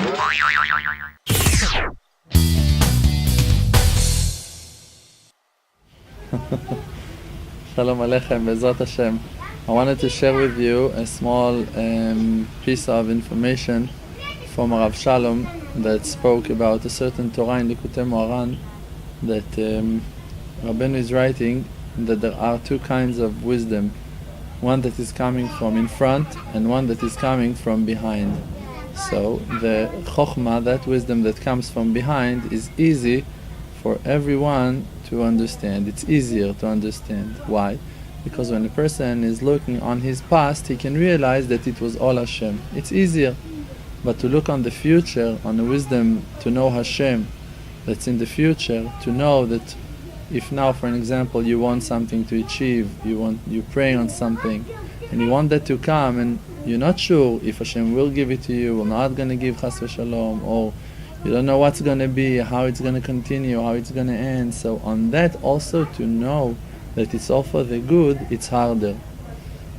Shalom Aleichem, Bezrat Hashem. I wanted to share with you a small piece of information from Rav Shalom that spoke about a certain Torah in Likutei Moharan that Rabbeinu is writing that there are two kinds of wisdom, one that is coming from in front and one that is coming from behind. So the Chokhmah, that wisdom that comes from behind, is easy for everyone to understand. It's easier to understand. Why? Because when a person is looking on his past, he can realize that it was all Hashem. It's easier. But to look on the future, on the wisdom to know Hashem that's in the future, to know that if now, for an example, you want something to achieve, you pray on something, and you want that to come, and you're not sure if Hashem will give it to you, or not going to give Chas v'Shalom, or you don't know what's going to be, how it's going to continue, how it's going to end. So on that also to know that it's all for the good, it's harder.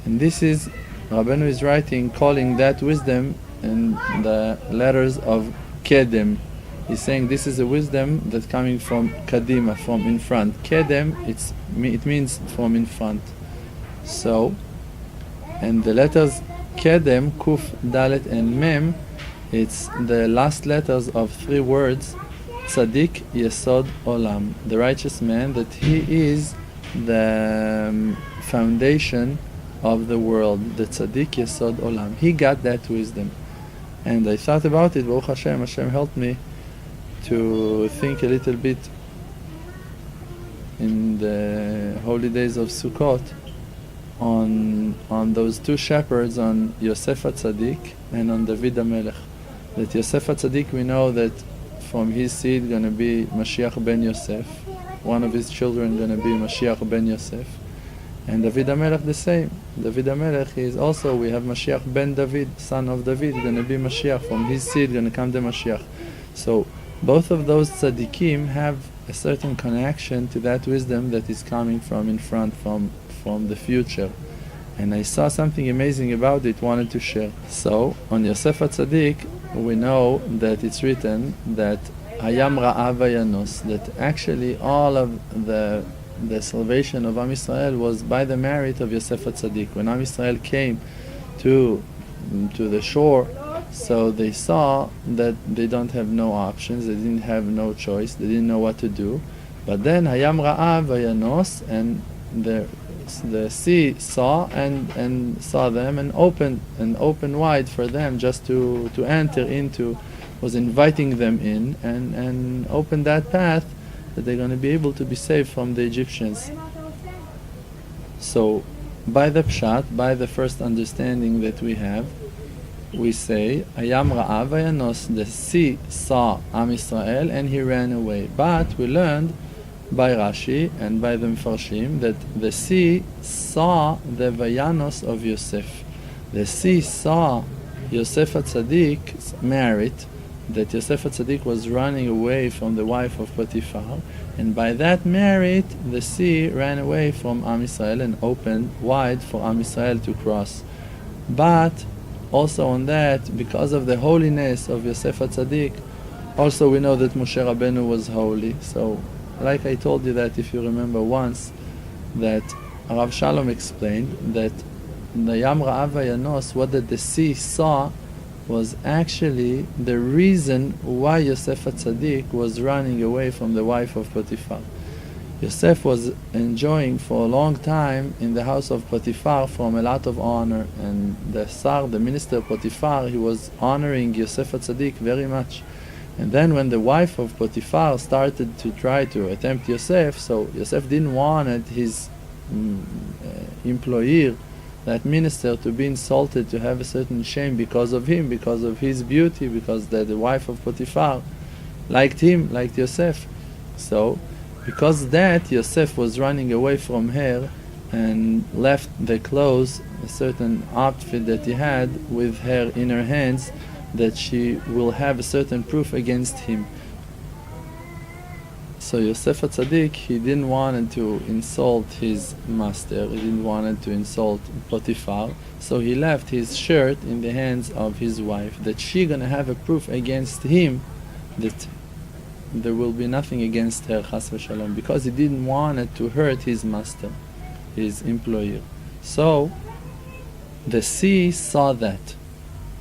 And this is, Rabbeinu is writing, calling that wisdom in the letters of Kedem. He's saying this is a wisdom that's coming from Kadima, from in front. Kedem, it means from in front. So, and the letters Kedem, Kuf, Dalet, and Mem, it's the last letters of three words, Tzadik Yesod Olam, the righteous man, that he is the foundation of the world, the Tzadik Yesod Olam. He got that wisdom. And I thought about it, Baruch Hashem, Hashem helped me to think a little bit in the holy days of Sukkot on those two shepherds, on Yosef Hatzadik and on David HaMelech. That Yosef Hatzadik, we know that from his seed going to be Mashiach ben Yosef, one of his children going to be Mashiach ben Yosef, and David HaMelech the same. David HaMelech is also, we have Mashiach ben David, son of David, going to be Mashiach, from his seed going to come the Mashiach. So both of those tzaddikim have a certain connection to that wisdom that is coming from in front, from the future. And I saw something amazing about it, wanted to share. So on Yosef Hatzadik, we know that it's written that Hayam Ra'av Vayanos, that actually all of the salvation of Am Yisrael was by the merit of Yosef Hatzadik. When Am Yisrael came to the shore, so they saw that they don't have no options, they didn't have no choice, they didn't know what to do. But then Hayam Ra'av Vayanos, and the sea saw and saw them and opened wide for them just to enter into, was inviting them in and opened that path that they're going to be able to be saved from the Egyptians. So by the pshat, by the first understanding that we have, we say Hayam Ra'av Vayanos, the sea saw Am Yisrael and he ran away. But we learned by Rashi and by the Mefarshim that the sea saw the Vayanos of Yosef. The sea saw Yosef Hatzadik's merit, that Yosef Hatzadik was running away from the wife of Potiphar, and by that merit the sea ran away from Am Yisrael and opened wide for Am Yisrael to cross. But also on that, because of the holiness of Yosef Hatzadik, also we know that Moshe Rabbeinu was holy. So like I told you that, if you remember once, that Rav Shalom explained that the Yam Ra'av Vayanos, what that the sea saw, was actually the reason why Yosef Hatzadik was running away from the wife of Potiphar. Yosef was enjoying for a long time in the house of Potiphar from a lot of honor, and the minister Potiphar, he was honoring Yosef Hatzadik very much. And then when the wife of Potiphar started to try to attempt Yosef, so Yosef didn't want his employer, that minister, to be insulted, to have a certain shame because of him, because of his beauty, because the wife of Potiphar liked him, liked Yosef. So because that, Yosef was running away from her and left the clothes, a certain outfit that he had, with her in her hands, that she will have a certain proof against him. So Yosef Hatzadik, he didn't want to insult his master, he didn't want to insult Potiphar, So he left his shirt in the hands of his wife, that she gonna have a proof against him that there will be nothing against her, chas v'shalom, because he didn't want it to hurt his master, his employer. So the sea saw that.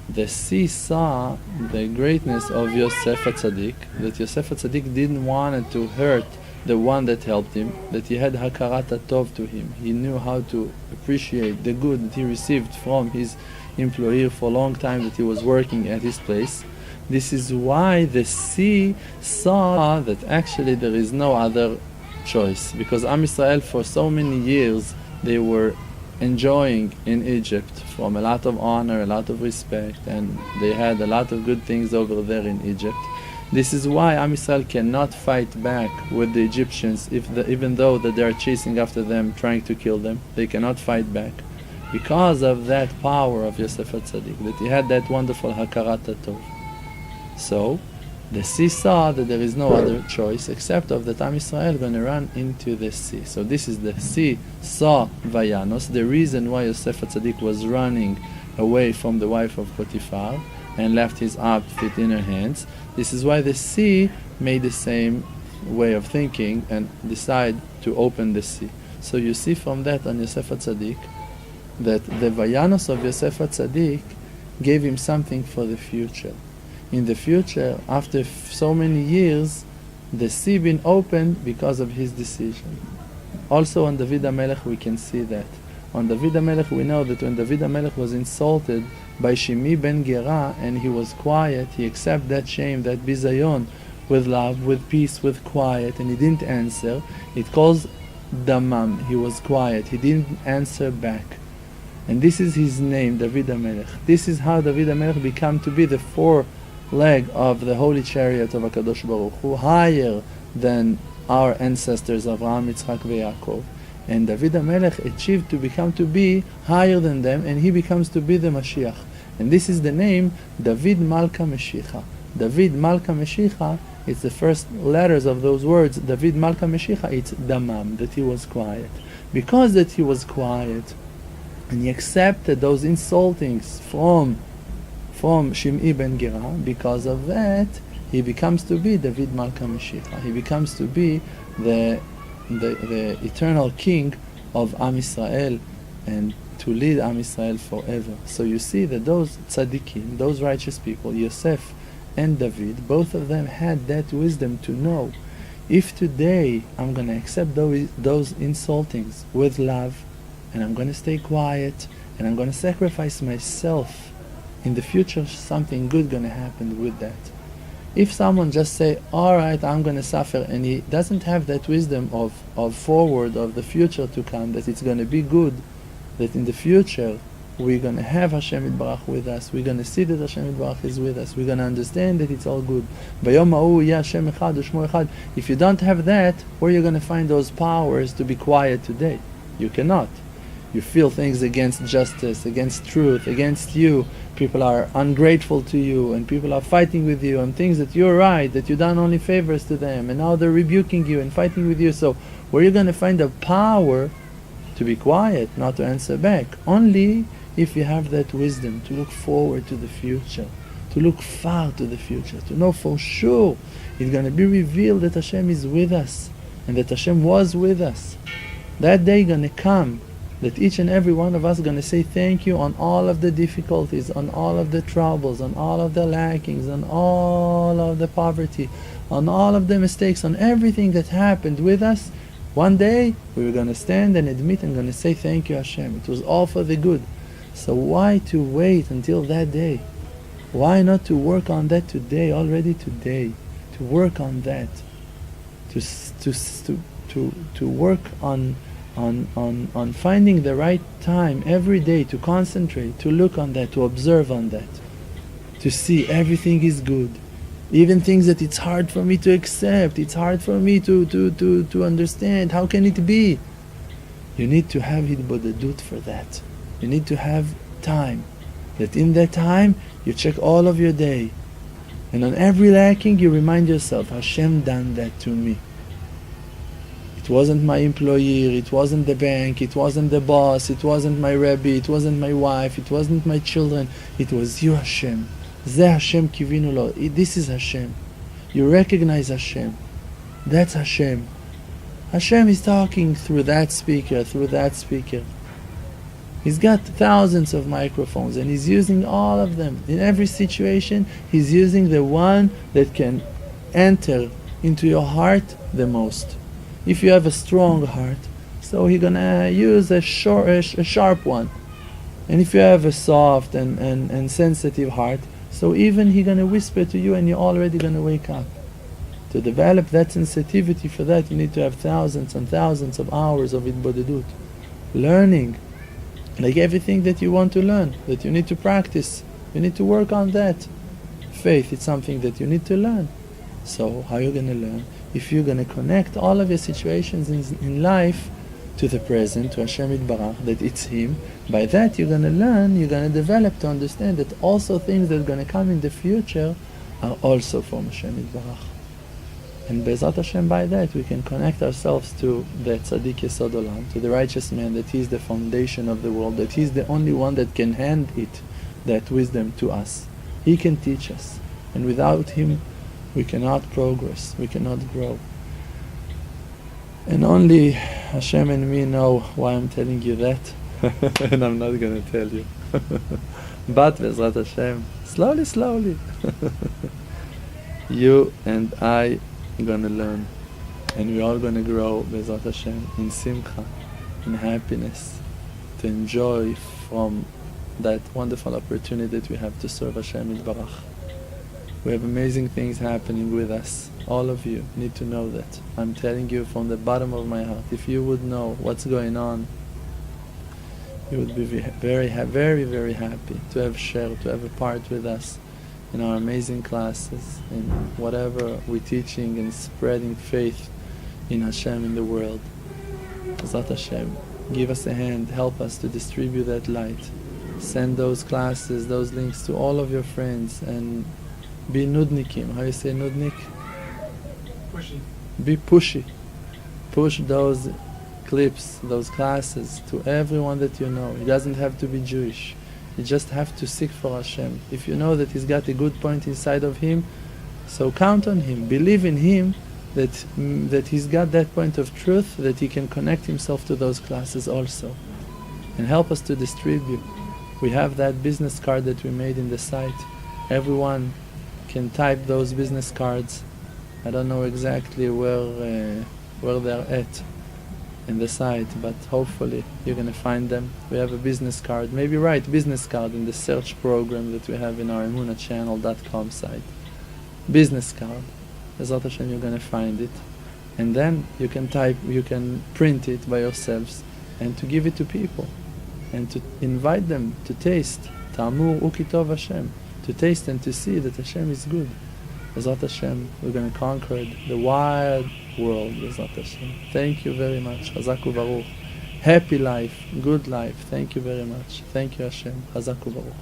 The sea saw the greatness of Yosef Hatzadik, that Yosef Hatzadik didn't want it to hurt the one that helped him, that he had hakarat tov to him. He knew how to appreciate the good that he received from his employer for a long time that he was working at his place. This is why the sea saw that actually there is no other choice, because Am Yisrael for so many years they were enjoying in Egypt from a lot of honor, a lot of respect, and they had a lot of good things over there in Egypt. This is why Am Yisrael cannot fight back with the Egyptians, even though that they are chasing after them, trying to kill them. They cannot fight back because of that power of Yosef Hatzadik, that he had that wonderful hakarat tov. So the sea saw that there is no other choice except of that Am Yisrael going to run into the sea. So this is the sea saw Vayanos, the reason why Yosef Hatzadik was running away from the wife of Potiphar and left his outfit in her hands. This is why the sea made the same way of thinking and decided to open the sea. So you see from that on Yosef Hatzadik that the Vayanos of Yosef Hatzadik gave him something for the future. In the future, after so many years, the sea been opened because of his decision. Also on David HaMelech we can see that. On David HaMelech we know that when David HaMelech was insulted by Shimi ben Gera and he was quiet, he accepted that shame, that bizayon, with love, with peace, with quiet, and he didn't answer. It calls damam, he was quiet, he didn't answer back. And this is his name, David HaMelech. This is how David HaMelech became to be the four leg of the holy chariot of HaKadosh Baruch Hu, higher than our ancestors Avraham, Yitzchak, Yaakov. And David HaMelech achieved to become to be higher than them, and he becomes to be the Mashiach. And this is the name David Malka Meshicha. David Malka Meshicha, it's the first letters of those words, David Malka Meshicha, it's Damam, that he was quiet. Because that he was quiet, and he accepted those insultings from Shim'i ben Gera, because of that, he becomes to be David Malka Meshicha. He becomes to be the eternal king of Am Yisrael, and to lead Am Yisrael forever. So you see that those tzaddikim, those righteous people, Yosef and David, both of them had that wisdom to know, if today I'm going to accept those insultings with love, and I'm going to stay quiet, and I'm going to sacrifice myself, in the future something good going to happen with that. If someone just say, alright, I'm going to suffer, and he doesn't have that wisdom of forward, of the future to come, that it's going to be good, that in the future we're going to have Hashem Yitbarach with us, we're going to see that Hashem Yitbarach is with us, we're going to understand that it's all good. Bayom ha'u yeh Hashem echad u'shmo echad. If you don't have that, where are you going to find those powers to be quiet today? You cannot. You feel things against justice, against truth, against you. People are ungrateful to you, and people are fighting with you, and things that you're right, that you've done only favors to them, and now they're rebuking you and fighting with you. So where are you going to find the power to be quiet, not to answer back? Only if you have that wisdom to look forward to the future, to look far to the future, to know for sure it's going to be revealed that Hashem is with us, and that Hashem was with us. That day going to come, that each and every one of us is going to say thank you on all of the difficulties, on all of the troubles, on all of the lackings, on all of the poverty, on all of the mistakes, on everything that happened with us. One day we were going to stand and admit and going to say thank you Hashem. It was all for the good. So why to wait until that day? Why not to work on that today, already today? To work on that. To work on finding the right time every day to concentrate, to look on that, to observe on that, to see everything is good, even things that it's hard for me to accept, it's hard for me to understand. How can it be? You need to have hitbodedut for that. You need to have time, that in that time you check all of your day, and on every lacking you remind yourself, Hashem done that to me. It wasn't my employer, it wasn't the bank, it wasn't the boss, it wasn't my Rebbe, it wasn't my wife, it wasn't my children. It was you, Hashem. Ze Hashem kivinu lo. This is Hashem. You recognize Hashem. That's Hashem. Hashem is talking through that speaker, through that speaker. He's got thousands of microphones and he's using all of them. In every situation, he's using the one that can enter into your heart the most. If you have a strong heart, so he's gonna use a sharp one. And if you have a soft and sensitive heart, so even he's gonna whisper to you and you're already gonna wake up. To develop that sensitivity for that, you need to have thousands and thousands of hours of itbodedut. Learning. Like everything that you want to learn, that you need to practice. You need to work on that. Faith is something that you need to learn. So how are you going to learn? If you're going to connect all of your situations in life to the present, to Hashem Yitbarach, that it's Him, by that you're going to learn, you're going to develop to understand that also things that are going to come in the future are also from Hashem Yitbarach. And Be'ezrat Hashem, by that we can connect ourselves to the Tzaddik Yesod Olam, to the righteous man, that he is the foundation of the world, that he is the only one that can hand it, that wisdom to us. He can teach us. And without him we cannot progress, we cannot grow. And only Hashem and me know why I'm telling you that. And I'm not going to tell you. But Be'ezrat Hashem, slowly. You and I gonna learn, and we're all gonna grow Be'ezrat Hashem in Simcha, in happiness, to enjoy from that wonderful opportunity that we have to serve Hashem Yitbarach. We have amazing things happening with us. All of you need to know that. I'm telling you from the bottom of my heart. If you would know what's going on, you would be very happy to have shared, to have a part with us in our amazing classes, in whatever we're teaching and spreading faith in Hashem in the world. Be'ezrat Hashem, give us a hand, help us to distribute that light. Send those classes, those links to all of your friends, and be nudnikim. How you say nudnik? Pushy. Be pushy. Push those clips, those classes to everyone that you know. It doesn't have to be Jewish. You just have to seek for Hashem. If you know that He's got a good point inside of Him, so count on Him. Believe in Him that He's got that point of truth, that He can connect Himself to those classes also. And help us to distribute. We have that business card that we made in the site. Everyone can type those business cards. I don't know exactly where they're at in the site, but hopefully you're going to find them. We have a business card. Maybe write business card in the search program that we have in our emunachannel.com site. Business card. Be'ezrat Hashem, you're going to find it. And then you can print it by yourselves and to give it to people and to invite them to taste. Ta'amur ukitov Hashem. To taste and to see that Hashem is good. Be'ezrat Hashem, we're going to conquer the wide world. Be'ezrat Hashem. Thank you very much. Chazak u'baruch. Happy life, good life. Thank you very much. Thank you Hashem. Chazak u'baruch.